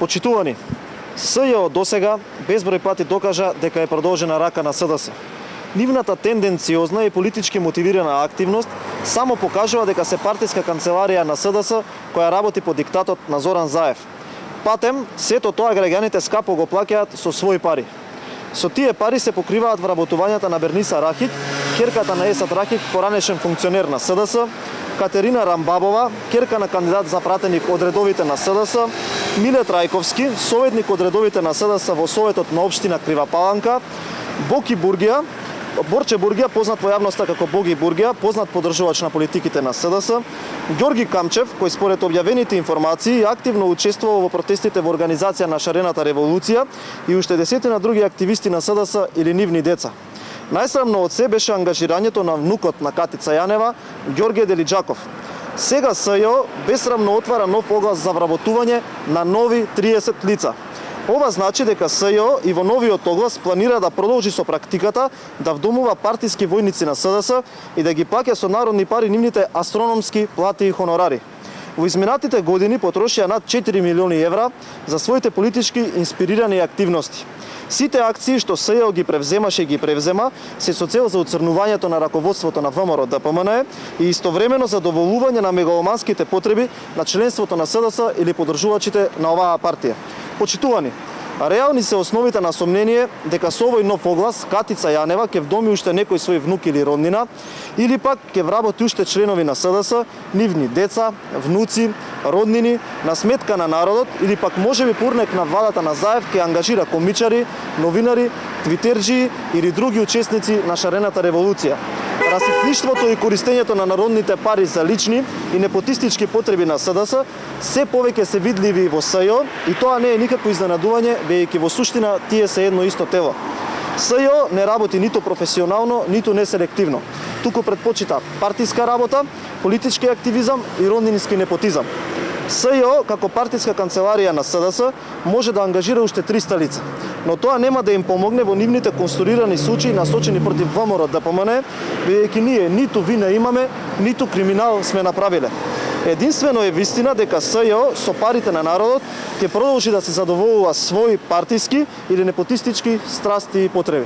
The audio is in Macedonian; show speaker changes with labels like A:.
A: Почитувани, СЈО досега безброј пати докажа дека е продолжена рака на СДС. Нивната тенденциозна и политички мотивирана активност само покажува дека се партиска канцеларија на СДС која работи по диктатот на Зоран Заев. Патем, сето тоа граѓаните скапо го плаќаат со своји пари. Со тие пари се покриваат вработувањата на Берниса Рахиќ, ќерката на Есат Рахиќ, поранешен функционер на СДС, Катерина Рамбабова, ќерка на кандидат за пратеник од редовите на СДС, Миле Трајковски, советник од редовите на СДС во Советот на општина Крива Паланка, Борче Бургија, познат во јавноста како Боги Бургија, познат поддржувач на политиките на СДС, Ѓорги Камчев, кој според објавените информации активно учествувал во протестите во организација на Шарената револуција и уште десетина други активисти на СДС или нивни деца. Најсрамно од се беше ангажирањето на внукот на Катица Јанева, Ѓорге Делиџаков. Сега СЈО бесрамно отвара нов оглас за вработување на нови 30 лица. Ова значи дека СЈО и во новиот оглас планира да продолжи со практиката да вдомува партиски војници на СДС и да ги плаќа со народни пари нивните астрономски плати и хонорари. Во изминатите години потрошија над 4 милиони евра за своите политички инспирирани активности. Сите акции што СЈО ги превземаше и ги превзема се со цел за уцрнувањето на раководството на ВМРО ДПМН и истовремено задоволување на мегаломанските потреби на членството на СДС или поддржувачите на оваа партија. Почитувани, реални се основите на сомнение дека со овој нов оглас Катица Јанева ќе вдоми уште некој свој внук или роднина, или пак ќе вработи уште членови на СДС, нивни деца, внуци, роднини, на сметка на народот, или пак можеби пурнек на владата на Заев ќе ангажира комичари, новинари, твитерџии или други учесници на Шарената револуција. Расипништвото и користењето на народните пари за лични и непотистички потреби на СДС се повеќе се видливи во СЈО и тоа не е никакво изненадување, веќе во суштина тие се едно исто тело. СЈО не работи ниту професионално, ниту неселективно. Туку предпочита партиска работа, политички активизам и роднински непотизам. СЈО, како партиска канцеларија на СДС, може да ангажира уште 300 лица, но тоа нема да им помогне во нивните конструирани случаи насочени против ВМРО ДПМН, бидејќи ние ниту вина имаме, ниту криминал сме направиле. Единствено е вистина дека СЈО со парите на народот ќе продолжи да се задоволува своји партиски или непотистички страсти и потреби.